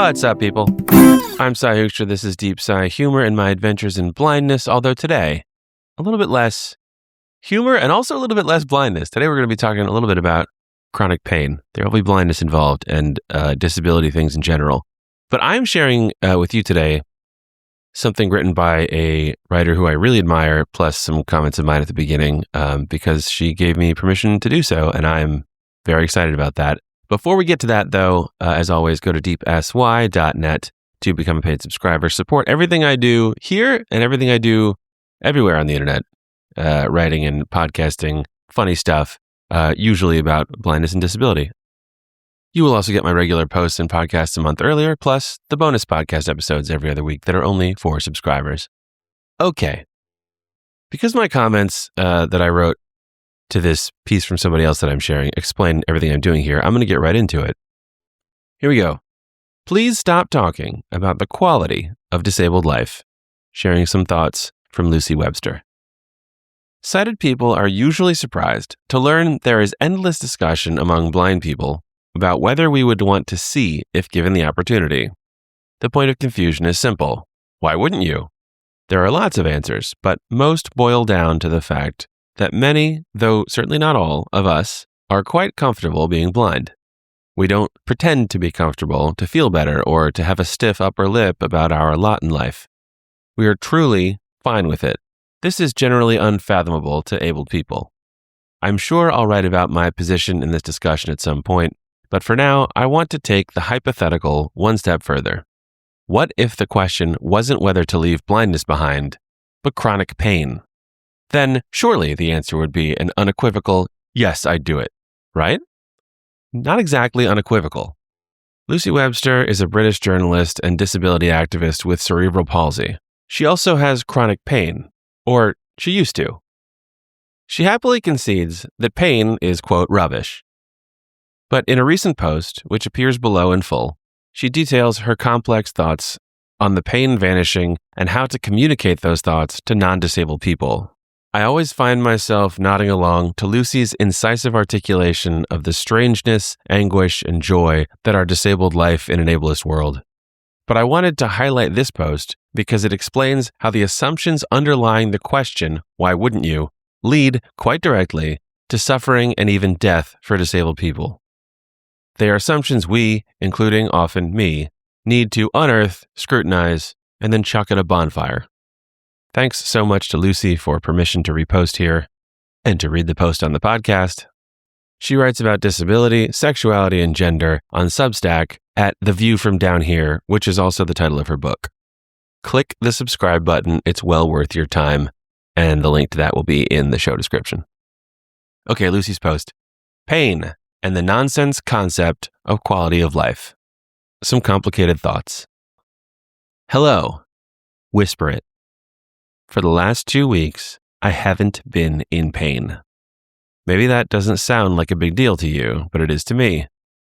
What's up, people? I'm Cy Hoekstra. This is Deep Cy Humor and my adventures in blindness, although today, a little bit less humor and also a little bit less blindness. Today, we're going to be talking a little bit about chronic pain. There will be blindness involved and disability things in general. But I'm sharing with you today something written by a writer who I really admire, plus some comments of mine at the beginning, because she gave me permission to do so, and I'm very excited about that. Before we get to that, though, as always, go to deepsy.net to become a paid subscriber. Support everything I do here and everything I do everywhere on the internet, writing and podcasting, funny stuff, usually about blindness and disability. You will also get my regular posts and podcasts a month earlier, plus the bonus podcast episodes every other week that are only for subscribers. Okay. Because my comments that I wrote to this piece from somebody else that I'm sharing explain everything I'm doing here, I'm going to get right into it. Here we go. Please stop talking about the quality of disabled life. Sharing some thoughts from Lucy Webster. Sighted people are usually surprised to learn there is endless discussion among blind people about whether we would want to see if given the opportunity. The point of confusion is simple. Why wouldn't you? There are lots of answers, but most boil down to the fact that many, though certainly not all, of us are quite comfortable being blind. We don't pretend to be comfortable, to feel better, or to have a stiff upper lip about our lot in life. We are truly fine with it. This is generally unfathomable to abled people. I'm sure I'll write about my position in this discussion at some point, but for now, I want to take the hypothetical one step further. What if the question wasn't whether to leave blindness behind, but chronic pain? Then surely the answer would be an unequivocal, yes, I'd do it, right? Not exactly unequivocal. Lucy Webster is a British journalist and disability activist with cerebral palsy. She also has chronic pain, or she used to. She happily concedes that pain is, quote, rubbish. But in a recent post, which appears below in full, she details her complex thoughts on the pain vanishing and how to communicate those thoughts to non-disabled people. I always find myself nodding along to Lucy's incisive articulation of the strangeness, anguish, and joy that are disabled life in an ableist world. But I wanted to highlight this post because it explains how the assumptions underlying the question, why wouldn't you, lead quite directly to suffering and even death for disabled people. They are assumptions we, including often me, need to unearth, scrutinize, and then chuck at a bonfire. Thanks so much to Lucy for permission to repost here and to read the post on the podcast. She writes about disability, sexuality, and gender on Substack at The View from Down Here, which is also the title of her book. Click the subscribe button. It's well worth your time, and the link to that will be in the show description. Okay, Lucy's post. Pain and the nonsense concept of quality of life. Some complicated thoughts. Hello. Whisper it. For the last 2 weeks, I haven't been in pain. Maybe that doesn't sound like a big deal to you, but it is to me,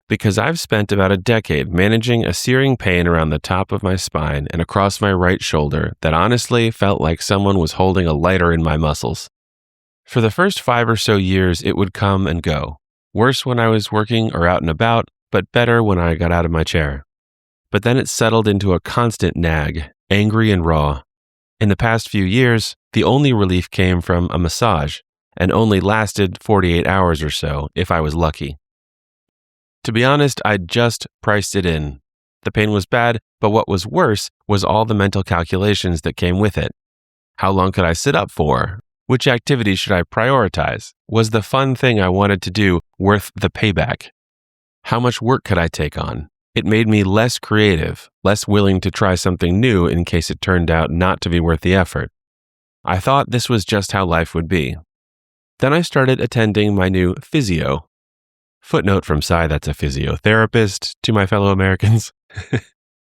because I've spent about a decade managing a searing pain around the top of my spine and across my right shoulder that honestly felt like someone was holding a lighter in my muscles. For the first 5 or so years, it would come and go. Worse when I was working or out and about, but better when I got out of my chair. But then it settled into a constant nag, angry and raw. In the past few years, the only relief came from a massage, and only lasted 48 hours or so, if I was lucky. To be honest, I'd just priced it in. The pain was bad, but what was worse was all the mental calculations that came with it. How long could I sit up for? Which activities should I prioritize? Was the fun thing I wanted to do worth the payback? How much work could I take on? It made me less creative, less willing to try something new in case it turned out not to be worth the effort. I thought this was just how life would be. Then I started attending my new physio. Footnote from Cy, that's a physiotherapist to my fellow Americans.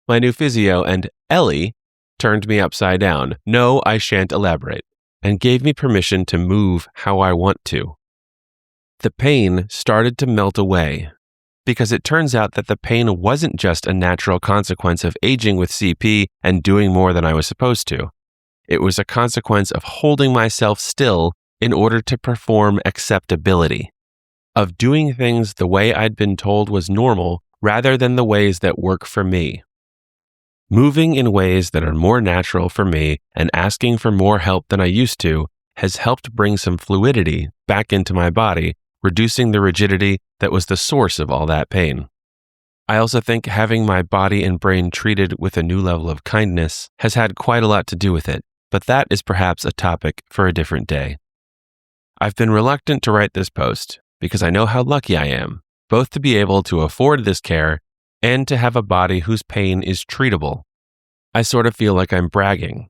My new physio, and Ellie turned me upside down. No, I shan't elaborate. And gave me permission to move how I want to. The pain started to melt away, because it turns out that the pain wasn't just a natural consequence of aging with CP and doing more than I was supposed to. It was a consequence of holding myself still in order to perform acceptability, of doing things the way I'd been told was normal rather than the ways that work for me. Moving in ways that are more natural for me and asking for more help than I used to has helped bring some fluidity back into my body, reducing the rigidity that was the source of all that pain. I also think having my body and brain treated with a new level of kindness has had quite a lot to do with it, but that is perhaps a topic for a different day. I've been reluctant to write this post because I know how lucky I am, both to be able to afford this care and to have a body whose pain is treatable. I sort of feel like I'm bragging,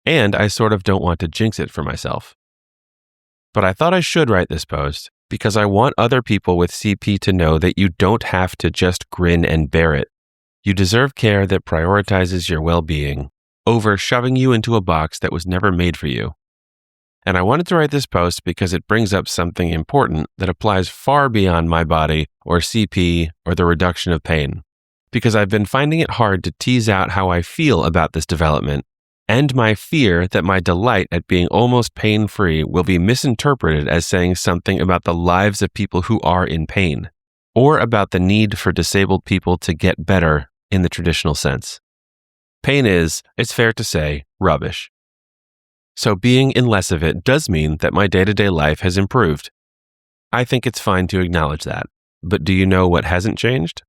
and I sort of don't want to jinx it for myself. But I thought I should write this post because I want other people with CP to know that you don't have to just grin and bear it. You deserve care that prioritizes your well-being over shoving you into a box that was never made for you. And I wanted to write this post because it brings up something important that applies far beyond my body or CP or the reduction of pain. Because I've been finding it hard to tease out how I feel about this development and my fear that my delight at being almost pain-free will be misinterpreted as saying something about the lives of people who are in pain or about the need for disabled people to get better in the traditional sense. Pain is, it's fair to say, rubbish. So being in less of it does mean that my day-to-day life has improved. I think it's fine to acknowledge that. But do you know what hasn't changed?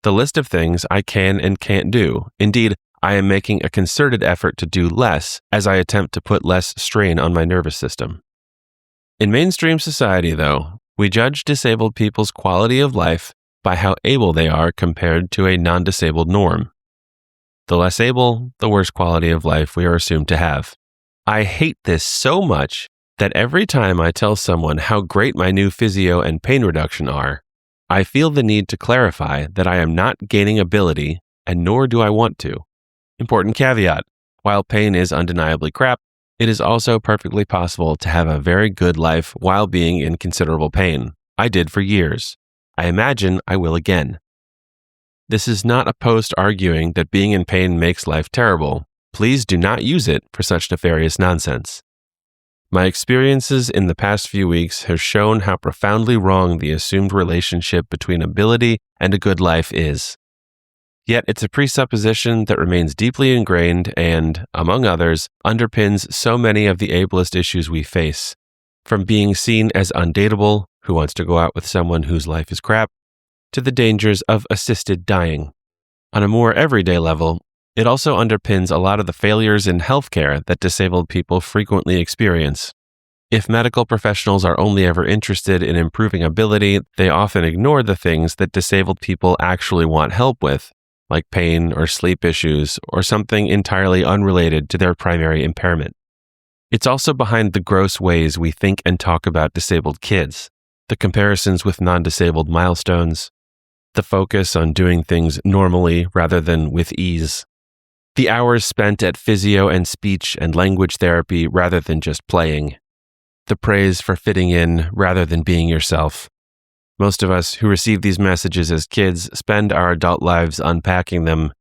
The list of things I can and can't do. Indeed, I am making a concerted effort to do less as I attempt to put less strain on my nervous system. In mainstream society, though, we judge disabled people's quality of life by how able they are compared to a non-disabled norm. The less able, the worse quality of life we are assumed to have. I hate this so much that every time I tell someone how great my new physio and pain reduction are, I feel the need to clarify that I am not gaining ability, and nor do I want to. Important caveat, while pain is undeniably crap, it is also perfectly possible to have a very good life while being in considerable pain. I did for years. I imagine I will again. This is not a post arguing that being in pain makes life terrible. Please do not use it for such nefarious nonsense. My experiences in the past few weeks have shown how profoundly wrong the assumed relationship between ability and a good life is. Yet it's a presupposition that remains deeply ingrained and, among others, underpins so many of the ableist issues we face, from being seen as undateable, who wants to go out with someone whose life is crap, to the dangers of assisted dying. On a more everyday level, it also underpins a lot of the failures in healthcare that disabled people frequently experience. If medical professionals are only ever interested in improving ability, they often ignore the things that disabled people actually want help with, like pain or sleep issues or something entirely unrelated to their primary impairment. It's also behind the gross ways we think and talk about disabled kids, the comparisons with non-disabled milestones, the focus on doing things normally rather than with ease, the hours spent at physio and speech and language therapy rather than just playing, the praise for fitting in rather than being yourself. Most of us who receive these messages as kids spend our adult lives unpacking them,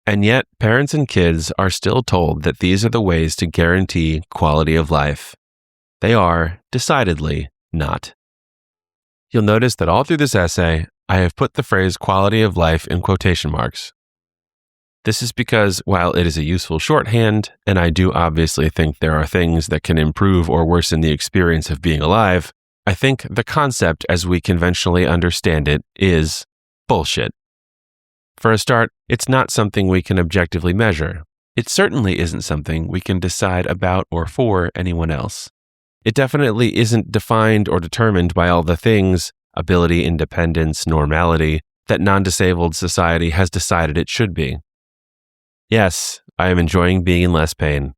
and yet parents and kids are still told that these are the ways to guarantee quality of life. They are, decidedly, not. You'll notice that all through this essay, I have put the phrase quality of life in quotation marks. This is because while it is a useful shorthand, and I do obviously think there are things that can improve or worsen the experience of being alive, I think the concept as we conventionally understand it is bullshit. For a start, it's not something we can objectively measure. It certainly isn't something we can decide about or for anyone else. It definitely isn't defined or determined by all the things, ability, independence, normality, that non-disabled society has decided it should be. Yes, I am enjoying being in less pain.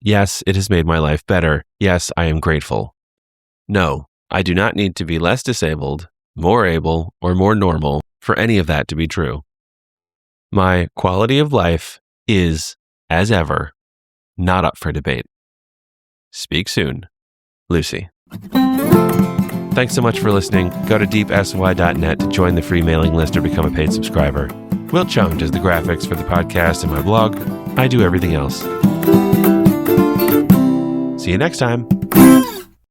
Yes, it has made my life better. Yes, I am grateful. No, I do not need to be less disabled, more able, or more normal for any of that to be true. My quality of life is, as ever, not up for debate. Speak soon, Lucy. Thanks so much for listening. Go to deepsy.net to join the free mailing list or become a paid subscriber. Will Chung does the graphics for the podcast and my blog. I do everything else. See you next time.